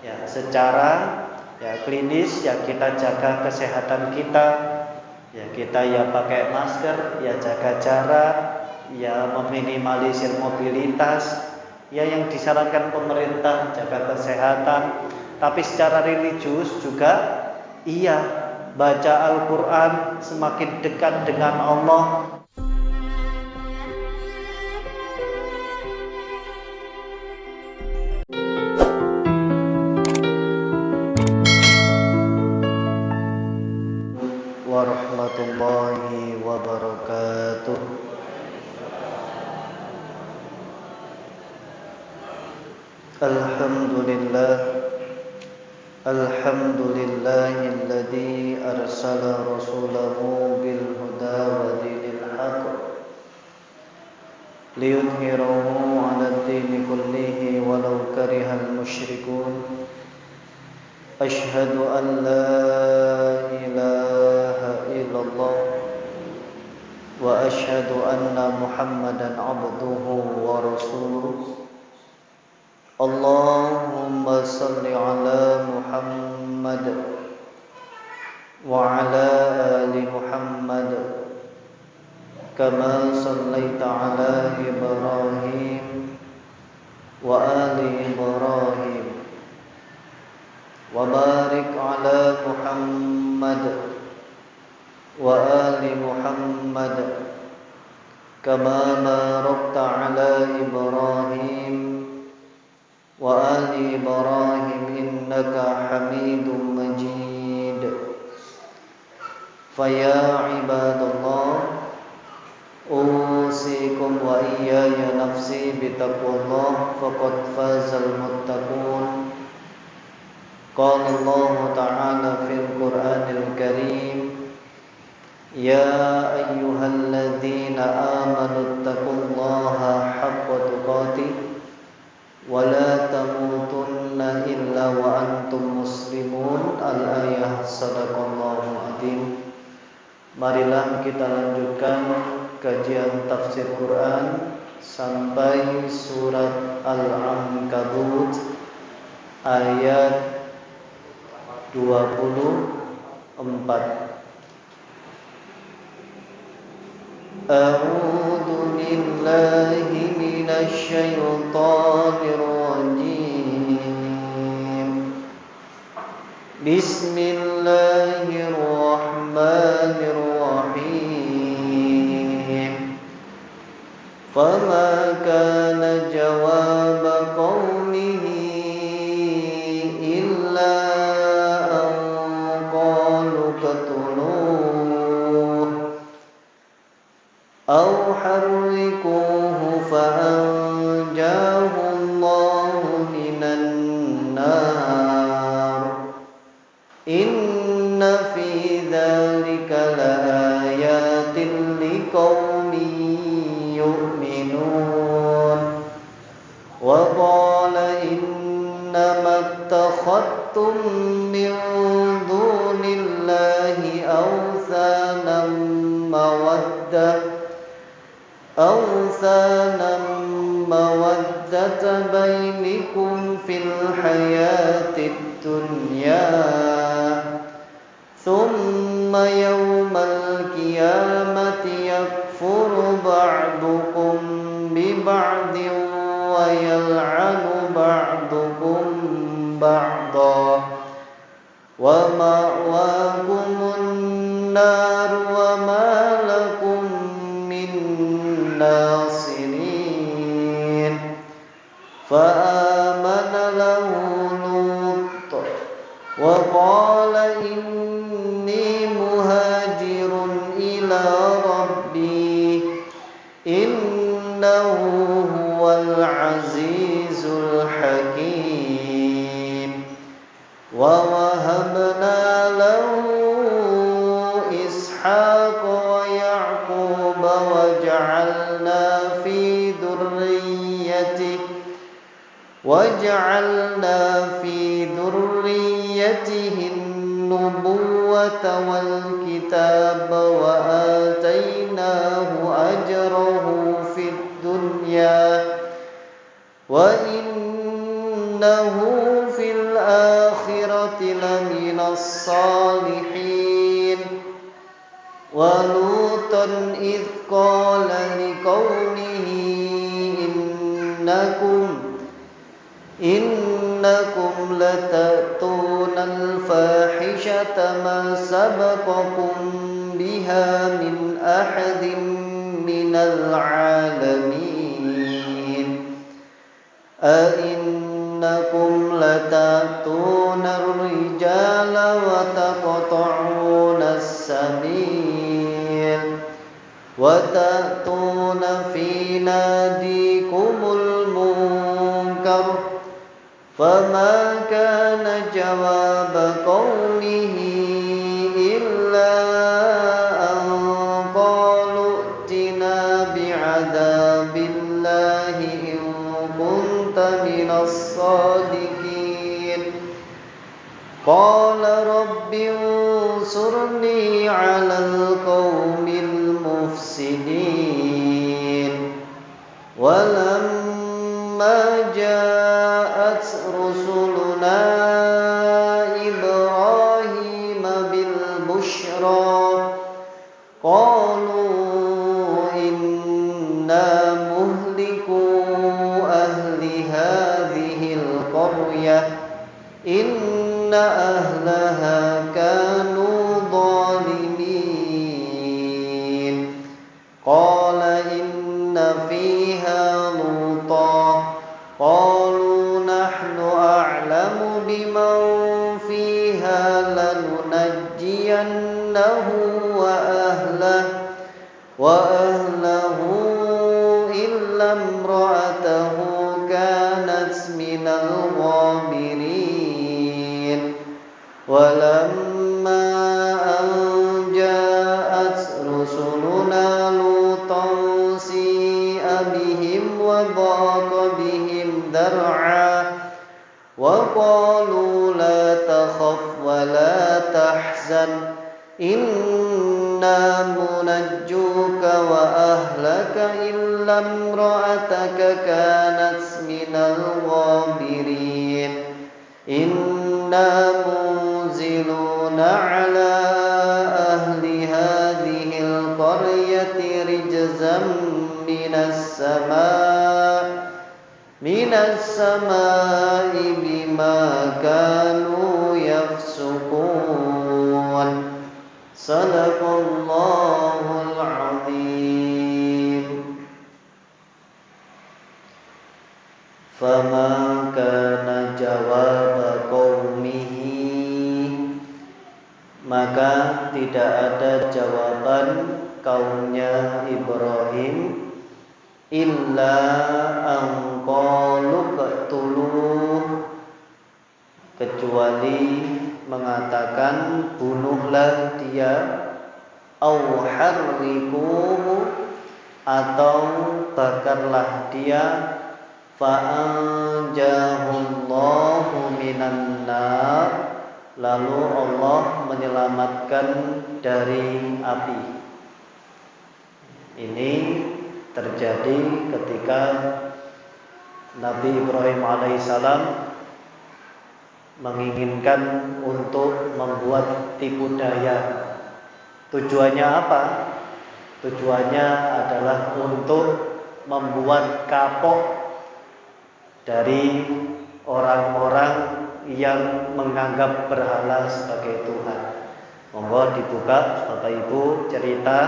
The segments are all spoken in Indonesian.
Ya, secara klinis kita jaga kesehatan kita. Kita pakai masker, jaga jarak, meminimalisir mobilitas. Yang disarankan pemerintah jaga kesehatan. Tapi secara religius juga baca Al-Quran, semakin dekat dengan Allah. Warahmatullahi wabarakatuh. Alhamdulillahilladzi arsala rasulahu bil huda wa dinil haqq liyudhhirahu 'alad dini kullihi walau karihal musyrikun. Asyhadu an la ilaha illallah wa asyhadu anna Muhammadan 'abduhu wa rasuluh. Allahumma salli ala Muhammad wa ala ali Muhammad kama sallaita ala Ibrahim wa ali Ibrahim wa barik ala Muhammad wa ali Muhammad kama barakta ala Ibrahim wa ali Ibrahim innaka Hamidum Majid. Faya ibadallah, usikum wa iyaya nafsi bitaqwallah faqad fazal muttaqun. Qala Allah ta'ala fil Qur'anil Karim, ya ayyuhalladzina amanu taqullaha haqqa tuqatih wa la tamutunna illa wa antum muslimun. Al-ayah. Sadaqallahu adzim. Marilah kita lanjutkan kajian tafsir Quran sampai surat Al-Ankabut ayat 24. A'udzu billahi minasy syaithanir rajim. Bismillahirrahmanirrahim. Fama kana jawaba qaumihi illa an qalu qatuluhu aw harriquhu fa anjahu Allahu minan nar. Inna fi dzalika laayatin liqaumin yu'minun. Wa qala innama ittakhadtum min dunillahi awthanan mawaddata bainakum fil hayatid dunya thumma yawmal qiyamati yakfuru ba'dukum bi ba'din wa yal'anu ba'dukum ba'da wa ma'wakumun nar wa ma lakum min nasirin. Fa'amana lahu Lut wa qala inni muhajirun ila rabbi innahu huwal azizul hakim. Wa wahabna lahu Ishaqa wa Ya'quba wa ja'alna fi dhurriyyatihi an-nubuwwata wal kitaba wa atainahu ajrahu fid dunya wa innahu fil الآخرة لمن الصالحين ولوطا إذ قال لقومه إنكم لتأتون الفاحشة ما سبقكم بها من أحد من العالمين أئنكم لتأتون الرجال وتقطعون السبيل وتأتون في ناديكم المنكر فما كان جواب قومه إلا أن قالوا ائتنا بعذاب الله إن كنت من الصادقين قال رب انصرني على القوم المفسدين ولما جاءت رسلنا إبراهيم بالبشرى قالوا إنا مهلكو أهل هذه القرية إن أهلها كانوا ظالمين قال إن فيها لوطا قالوا نحن أعلم بمن فيها لننجينه وأهله إلا امرأته كانت من الغابرين ولما أن جاءت رسلنا لوطا سيء بهم وضاق بهم ذرعا وقالوا لا تخف ولا تحزن إنا منجوك وأهلك إلا امرأتك كانت من الغابرين إنا منزلون على أهل هذه القرية رجزا من السماء بما كانوا يفسقون صدق الله العظيم. فما كان جواب قومه, maka tidak ada jawaban kaumnya Ibrahim illa an qalu qtuluh, kecuali mengatakan bunuhlah dia, au harriquhu, atau bakarlah dia, fa'anjahullahu minan nar, lalu Allah menyelamatkan dari api. Ini terjadi ketika Nabi Ibrahim alaihissalam menginginkan untuk membuat tipu daya. Tujuannya apa? Tujuannya adalah untuk membuat kapok dari orang-orang yang menganggap berhala sebagai Tuhan. Monggo dibuka Bapak Ibu cerita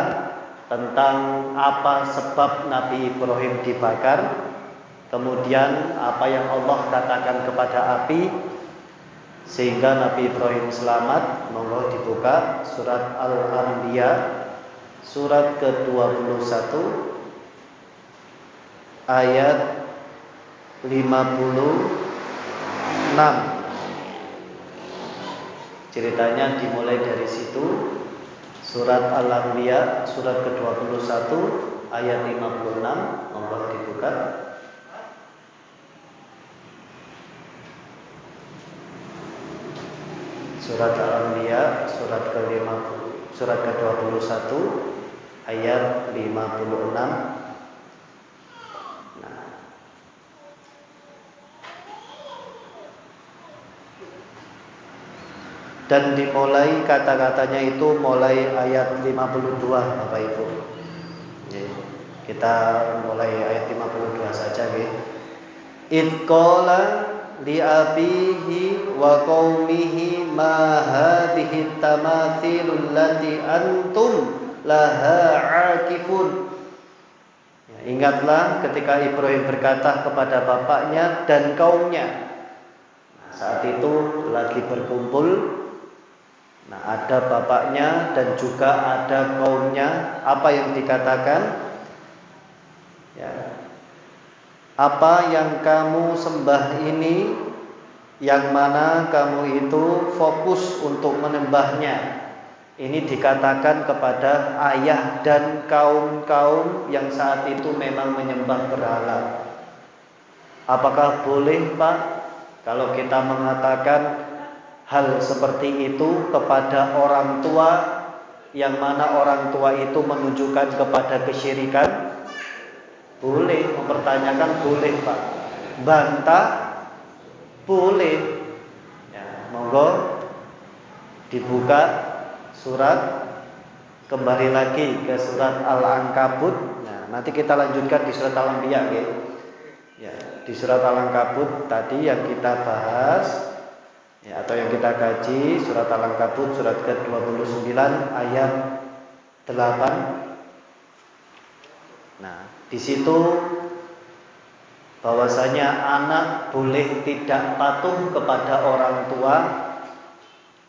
tentang apa sebab Nabi Ibrahim dibakar, kemudian apa yang Allah katakan kepada api sehingga Nabi Ibrahim selamat. Monggo dibuka surat Al-Anbiya surat ke-21 ayat 56. Ceritanya dimulai dari situ. Surat Al-Anbiya surat ke-21 ayat 56. Monggo dibuka. Surat Al-Anbiya surat ke-21 ayat 56. Dan dimulai kata-katanya itu mulai ayat 52 Bapak Ibu. Kita mulai ayat 52 saja nggih. Id qala li abihi wa qaumihi ma hadhihi tamathilul lati antum laha akifun. Ingatlah ketika Ibrahim berkata kepada bapaknya dan kaumnya. Saat itu lagi berkumpul. Ada bapaknya dan juga ada kaumnya. Apa yang dikatakan? Apa yang kamu sembah ini, yang mana kamu itu fokus untuk menyembahnya, ini dikatakan kepada ayah dan kaum-kaum yang saat itu memang menyembah berhala. Apakah boleh Pak kalau kita mengatakan hal seperti itu kepada orang tua, yang mana orang tua itu menunjukkan kepada kesyirikan? Boleh, mempertanyakan boleh Pak. Bantah boleh. Monggo dibuka surat, kembali lagi ke surat Al-Ankabut. Nanti kita lanjutkan di surat Al-Anbiya di surat Al-Ankabut tadi yang kita bahas atau yang kita kaji, surat Al-Ankabut surat ke-29 ayat 8. Di situ bahwasanya anak boleh tidak patuh kepada orang tua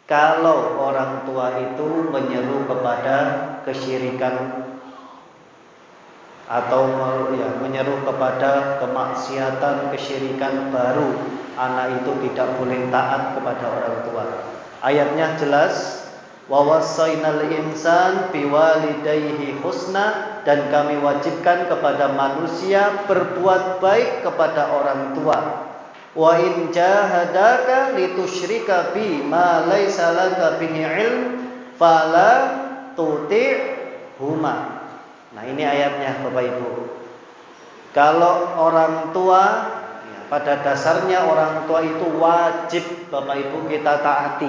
kalau orang tua itu menyeru kepada kesyirikan atau menyeru kepada kemaksiatan, kesyirikan baru. Anak itu tidak boleh taat kepada orang tua. Ayatnya jelas, wa wassaynal insan biwalidayhi husna, dan kami wajibkan kepada manusia berbuat baik kepada orang tua. Wa in jahadaka litusyrika bi ma laisa laka bihi ilm fala tuti'huma. Ini ayatnya Bapak Ibu. Kalau orang tua, pada dasarnya orang tua itu wajib Bapak Ibu kita taati,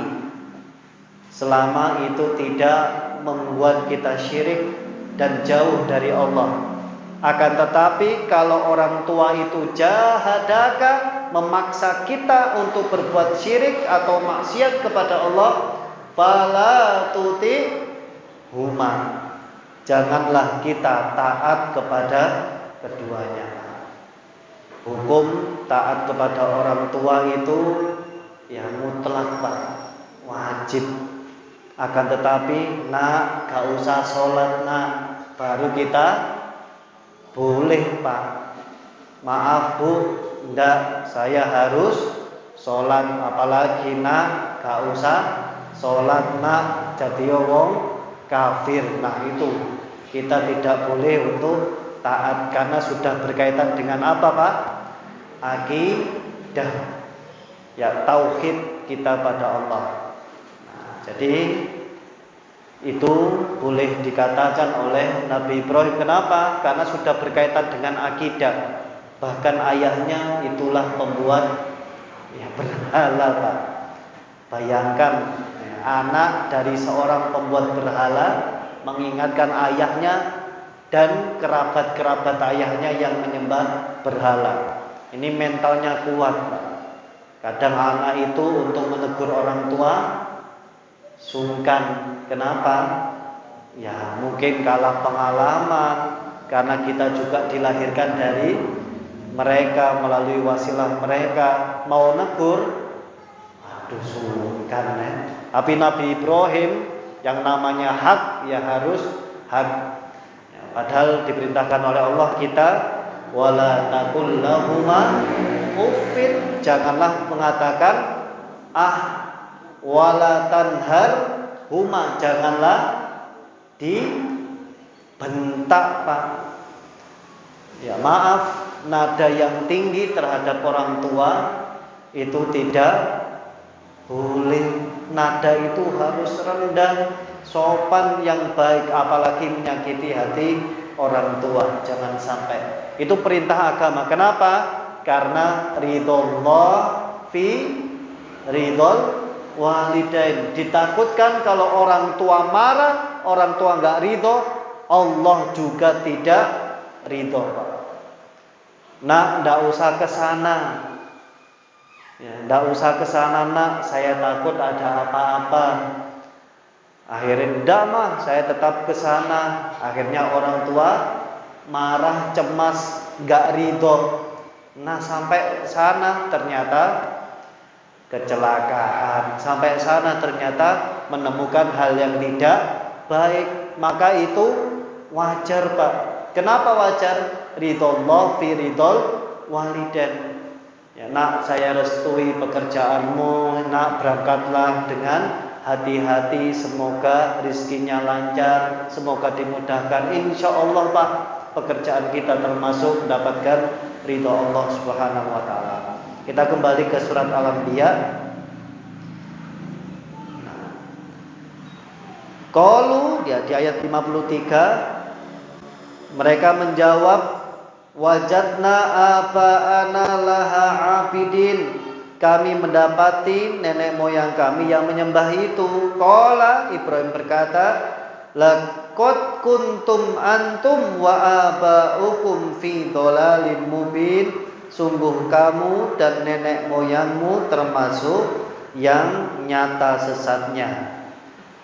selama itu tidak membuat kita syirik dan jauh dari Allah. Akan tetapi kalau orang tua itu jahadaka, memaksa kita untuk berbuat syirik atau maksiat kepada Allah, fala tuti'huma, janganlah kita taat kepada keduanya. Hukum taat kepada orang tua itu mutlak Pak, wajib. Akan tetapi gak usah sholat baru kita boleh Pak. Maaf Bu, enggak, saya harus sholat, apalagi gak usah sholat jadi wong kafir. Itu kita tidak boleh untuk taat, karena sudah berkaitan dengan apa Pak? Akidah, tauhid kita pada Allah. Jadi itu boleh dikatakan oleh Nabi Ibrahim. Kenapa? Karena sudah berkaitan dengan akidah. Bahkan ayahnya itulah pembuat berhala Pak. Bayangkan anak dari seorang pembuat berhala mengingatkan ayahnya dan kerabat-kerabat ayahnya yang menyembah berhala. Ini mentalnya kuat Pak. Kadang anak itu untuk menegur orang tua sungkan. Kenapa? Mungkin kalah pengalaman, karena kita juga dilahirkan dari mereka, melalui wasilah mereka. Mau negur, sungkan Tapi Nabi Ibrahim yang namanya hak, harus hak. Padahal diperintahkan oleh Allah kita, wala taqul lahuma uffin, janganlah mengatakan wala tanhar huma, janganlah dibentak Pak. Maaf, nada yang tinggi terhadap orang tua itu tidak boleh. Nada itu harus rendah, sopan, yang baik, apalagi menyakiti hati orang tua, jangan sampai. Itu perintah agama. Kenapa? Karena ridhollah fi ridhol walidain. Ditakutkan kalau orang tua marah, orang tua nggak ridho, Allah juga tidak ridho, Pak. Nak, ndak usah ke sana. Ya, ndak usah ke sana, Nak. Saya takut ada apa-apa. Akhirnya ndak mah, saya tetap ke sana. Akhirnya orang tua marah, cemas, nggak ridho. Nah, sampai sana ternyata kecelakaan. Sampai sana ternyata menemukan hal yang tidak baik. Maka itu wajar, Pak. Kenapa wajar? Ridhollah fi ridhol walidain. Ya, Nak, saya restui pekerjaanmu. Nak, berangkatlah dengan hati-hati. Semoga rezekinya lancar, semoga dimudahkan. Insya Allah, Pak, pekerjaan kita termasuk mendapatkan ridho Allah Subhanahu wa ta'ala. Kita kembali ke surat Al-Anbiya. Qalu, ya, di ayat 53, mereka menjawab, wajadna aba'ana laha abidin. Kami mendapati nenek moyang kami yang menyembah itu. Qala, Ibrahim berkata, laqad kuntum antum wa aba'ukum fi dhalalin mubin. Sungguh kamu dan nenek moyangmu termasuk yang nyata sesatnya.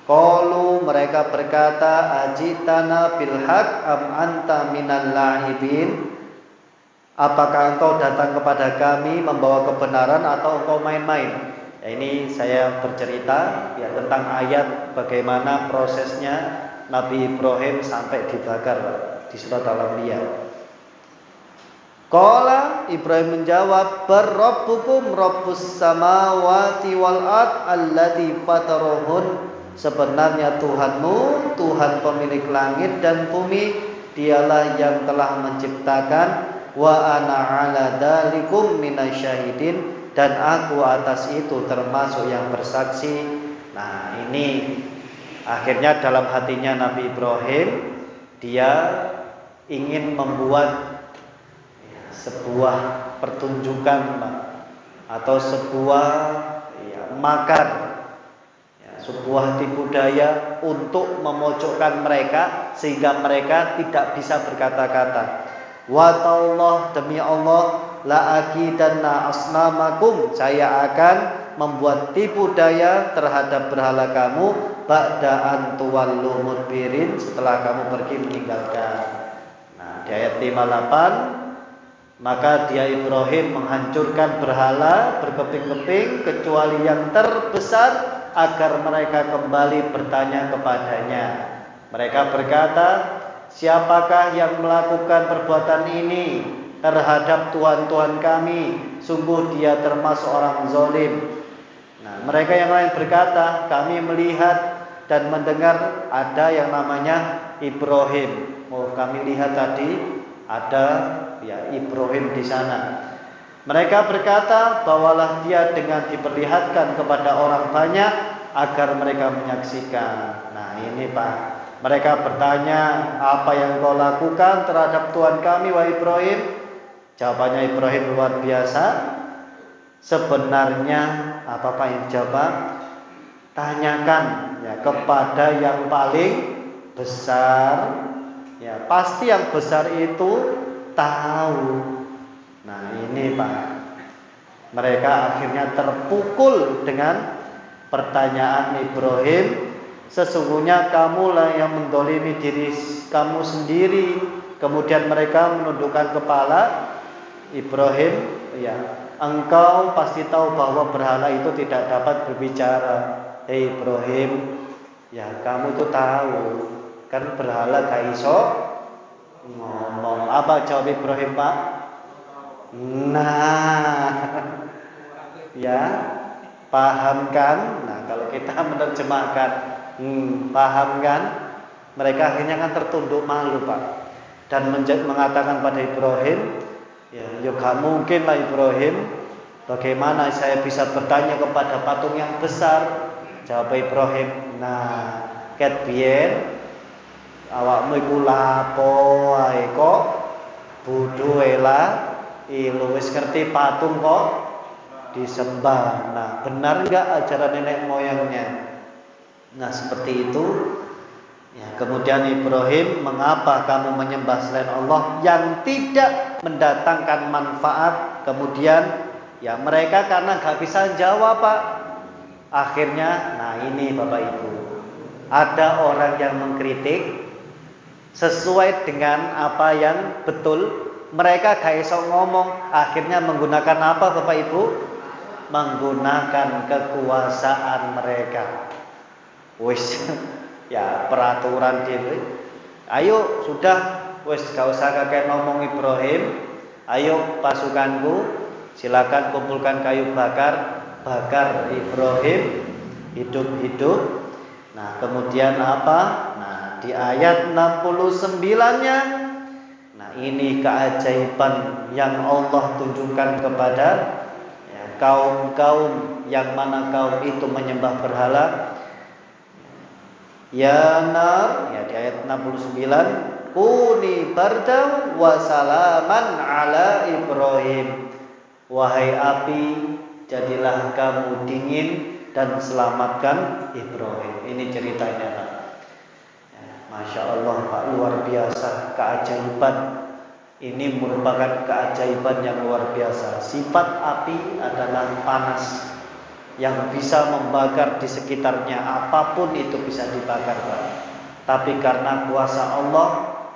Qalu, mereka berkata, ajitana bil haq am anta minal la'ibin. Apakah engkau datang kepada kami membawa kebenaran atau engkau main-main? Ya, ini saya bercerita ya tentang ayat bagaimana prosesnya Nabi Ibrahim sampai dibakar di surat Al-Anbiya. Qala, Ibrahim menjawab, barrabbukum rabbus samawati wal ard alladzi fatarohun. Sebenarnya Tuhanmu, Tuhan pemilik langit dan bumi, dialah yang telah menciptakan. Wa ana ala dzalikum minasyahidin, dan aku atas itu termasuk yang bersaksi. Nah, ini akhirnya dalam hatinya Nabi Ibrahim, dia ingin membuat sebuah pertunjukan, Pak, atau sebuah makar, sebuah tipu daya untuk memojokkan mereka sehingga mereka tidak bisa berkata-kata. Wa ta'allah, demi Allah, la aqidanna asnamakum, saya akan membuat tipu daya terhadap berhala kamu, ba'da antuwallu mudbirin, setelah kamu pergi meninggalkan. Nah, di ayat 58, maka dia Ibrahim menghancurkan berhala berkeping-keping kecuali yang terbesar, agar mereka kembali bertanya kepadanya. Mereka berkata, siapakah yang melakukan perbuatan ini terhadap Tuhan-Tuhan kami? Sungguh dia termasuk orang zalim. Nah, mereka yang lain berkata, kami melihat dan mendengar ada yang namanya Ibrahim. Oh, kami lihat tadi ada Ibrahim di sana. Mereka berkata, bawalah dia dengan diperlihatkan kepada orang banyak agar mereka menyaksikan. Nah, ini, Pak, mereka bertanya, apa yang kau lakukan terhadap Tuhan kami, wahai Ibrahim? Jawabannya Ibrahim luar biasa. Sebenarnya apa yang dijawab? Tanyakan kepada yang paling besar. Ya, pasti yang besar itu tahu. Nah, ini, Pak, mereka akhirnya terpukul dengan pertanyaan Ibrahim. Sesungguhnya kamulah yang mendolimi diri kamu sendiri. Kemudian mereka menundukkan kepala. Ibrahim, engkau pasti tahu bahwa berhala itu tidak dapat berbicara. Hei Ibrahim, kamu itu tahu kan berhala gak iso ngomong. Apa jawab Ibrahim, Pak? Nah, paham kan? Nah, kalau kita menerjemahkan, paham kan? Mereka akhirnya kan tertunduk malu, Pak, dan mengatakan pada Ibrahim, gak mungkin lah Ibrahim, bagaimana saya bisa bertanya kepada patung yang besar? Jawab Ibrahim, nah, ket biyen awakmu iku lapo ae kok bodho ela, wis ngerti patung kok disembah. Nah, benar enggak ajaran nenek moyangnya? Nah, seperti itu. Ya, kemudian Ibrahim, mengapa kamu menyembah selain Allah yang tidak mendatangkan manfaat? Kemudian ya mereka karena gak bisa jawab, Pak. Akhirnya, nah ini Bapak Ibu, ada orang yang mengkritik sesuai dengan apa yang betul. Mereka gak iso ngomong. Akhirnya menggunakan apa Bapak Ibu? Menggunakan kekuasaan mereka. Wis ya peraturan dhewe. Ayo sudah, wis gak usah kakek ngomong Ibrahim. Ayo pasukanku, silakan kumpulkan kayu bakar, bakar Ibrahim hidup-hidup. Nah, kemudian apa? Nah, di ayat 69-nya, nah ini keajaiban yang Allah tunjukkan kepada ya, kaum-kaum yang mana kaum itu menyembah berhala. Ya nar, ya di ayat 69, kuni bardan wa salaman ala Ibrahim. Wahai api, jadilah kamu dingin dan selamatkan Ibrahim. Ini ceritanya, Pak. Ya, Masya Allah, Pak, luar biasa, keajaiban. Ini merupakan keajaiban yang luar biasa. Sifat api adalah panas, yang bisa membakar di sekitarnya, apapun itu bisa dibakar, Pak. Tapi karena kuasa Allah,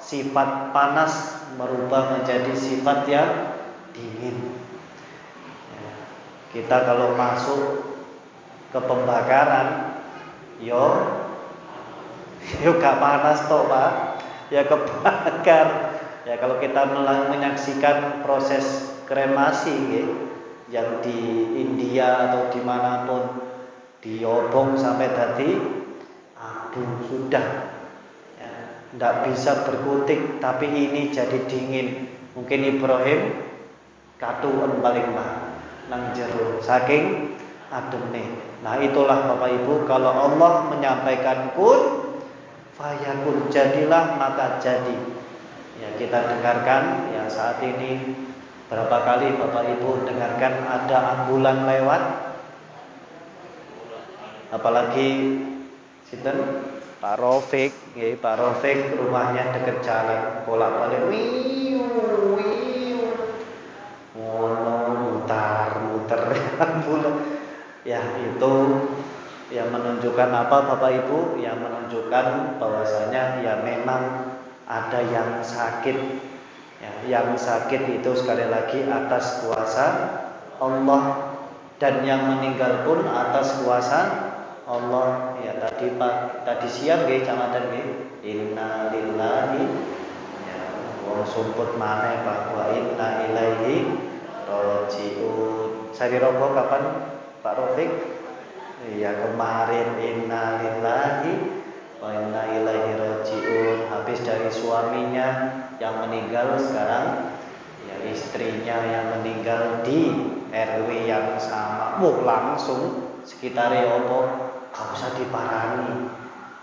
sifat panas merubah menjadi sifat yang dingin. Ya, kita kalau masuk ke pembakaran, yo gak panas toh, Pak. Ya kebakar. Ya kalau kita menyaksikan proses kremasi, gitu, yang di India atau dimanapun diobong sampai tadi abu sudah ya, tidak bisa berkutik, tapi ini jadi dingin. Mungkin Ibrahim katuan paling nang jero saking ademne. Nah itulah Bapak Ibu, kalau Allah menyampaikan kun fayakun, jadilah maka jadi. Ya kita dengarkan ya saat ini. Berapa kali Bapak Ibu dengarkan ada ambulan lewat? Apalagi sinten? Pak Rofik, nggih, Pak Rofik rumahnya dekat jalan, bolak-balik muter ambulan. Ya itu yang menunjukkan apa Bapak Ibu? Yang menunjukkan bahwasanya ya memang ada yang sakit. Ya, yang sakit itu sekali lagi atas kuasa Allah, dan yang meninggal pun atas kuasa Allah. Ya tadi siang nggih camatan nggih, innalillahi ya wong sumput maneh bahwa inna ilaihi rajiun. Sari rokok kapan Pak Rofik? Ya kemarin, innalillahi wa inna ilaihi rajiun. Habis dari suaminya yang meninggal, sekarang ya istrinya yang meninggal di RW yang sama. Langsung sekitarnya opo gak usah diparani.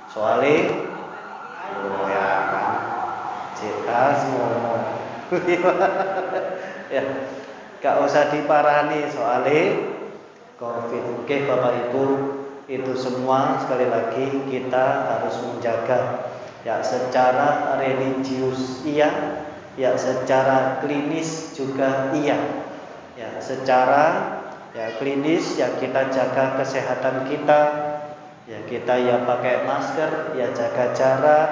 Soalnya ya kan jelas ngomong. Ya gak usah diparani soalnya Covid. Oke Bapak Ibu, itu semua sekali lagi kita harus menjaga. Ya secara religius iya, ya secara klinis juga iya. Ya secara ya klinis ya kita jaga kesehatan kita. Ya kita ya pakai masker, ya jaga jarak,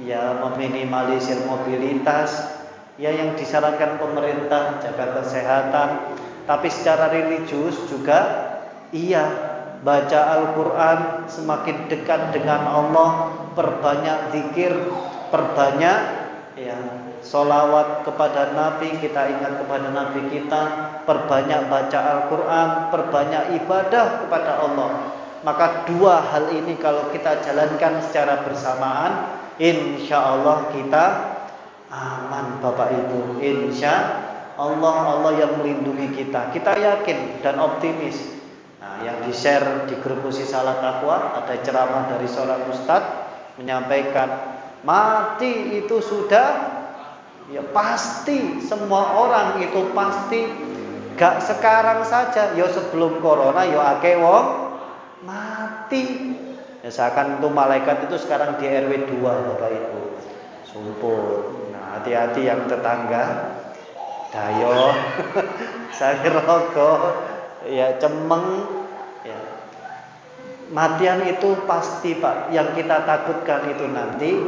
ya meminimalisir mobilitas. Ya yang disarankan pemerintah, jaga kesehatan. Tapi secara religius juga iya. Baca Al-Quran, semakin dekat dengan Allah, perbanyak zikir, perbanyak ya sholawat kepada Nabi, kita ingat kepada Nabi kita, perbanyak baca Al-Quran, perbanyak ibadah kepada Allah. Maka dua hal ini kalau kita jalankan secara bersamaan, insya Allah kita aman Bapak Ibu. Insya Allah yang melindungi kita. Kita yakin dan optimis. Nah, yang di-share di grup Usi Salah Takwa, ada ceramah dari seorang ustadz menyampaikan mati itu sudah ya pasti, semua orang itu pasti Gak sekarang saja, yo sebelum corona yo akeh wong mati. Ya seakan itu malaikat itu sekarang di RW 2 Bapak Ibu. Sumput. Nah, hati-hati yang tetangga. Dayo. Saya rokok. Ya cemeng. Ya. Matian itu pasti Pak. Yang kita takutkan itu nanti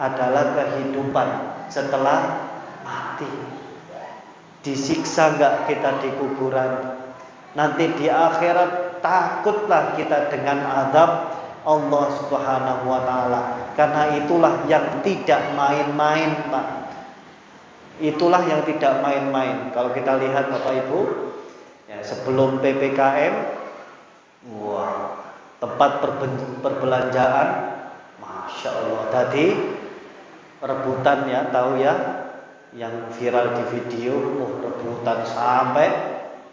adalah kehidupan setelah mati. Disiksa enggak kita di kuburan? Nanti di akhirat takutlah kita dengan azab Allah Subhanahu wa taala. Karena itulah yang tidak main-main, Pak. Itulah yang tidak main-main. Kalau kita lihat Bapak Ibu, ya sebelum PPKM, wah, tempat perbelanjaan, Masya Allah, tadi rebutan ya, tahu ya, yang viral di video, rebutan sampai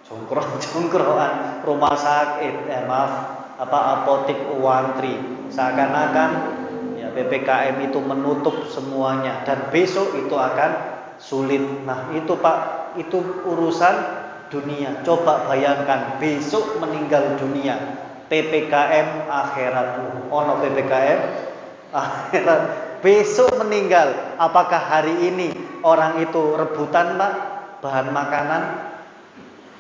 jongkrok-jongkrokan rumah sakit, apotik uantri, seakan-akan ya PPKM itu menutup semuanya dan besok itu akan sulit. Nah itu Pak, itu urusan dunia. Coba bayangkan besok meninggal dunia, PPKM akhirat. Ono PPKM akhirat, besok meninggal. Apakah hari ini orang itu rebutan Pak bahan makanan?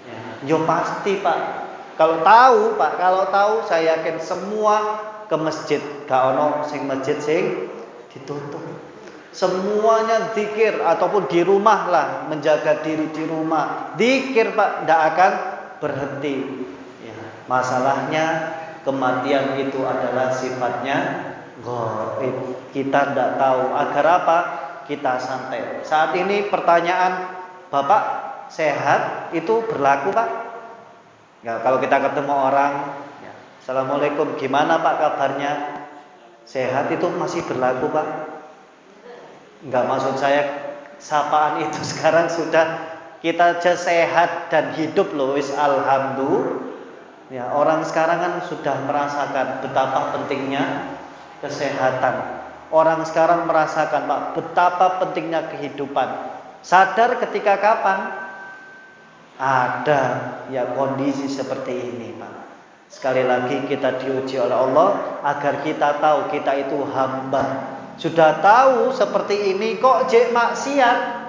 Ya, yo pasti Pak. Kalau tahu Pak, kalau tahu saya yakin semua ke masjid. Gak ono sing masjid sing ditutup. Semuanya zikir ataupun di rumah lah, menjaga diri di rumah. Zikir Pak, tidak akan berhenti. Ya, masalahnya kematian itu adalah sifatnya gaib. Kita tidak tahu. Agar apa? Kita santai. Saat ini pertanyaan, Bapak sehat itu berlaku Pak? Ya, kalau kita ketemu orang, ya, Assalamualaikum, gimana Pak kabarnya? Sehat itu masih berlaku Pak? Enggak, maksud saya sapaan itu sekarang sudah kita aja sehat dan hidup loh, wis alhamdulillah. Ya, orang sekarang kan sudah merasakan betapa pentingnya kesehatan. Orang sekarang merasakan Pak betapa pentingnya kehidupan. Sadar ketika kapan ada ya kondisi seperti ini Pak. Sekali lagi kita diuji oleh Allah agar kita tahu kita itu hamba. Sudah tahu seperti ini kok jek maksiat,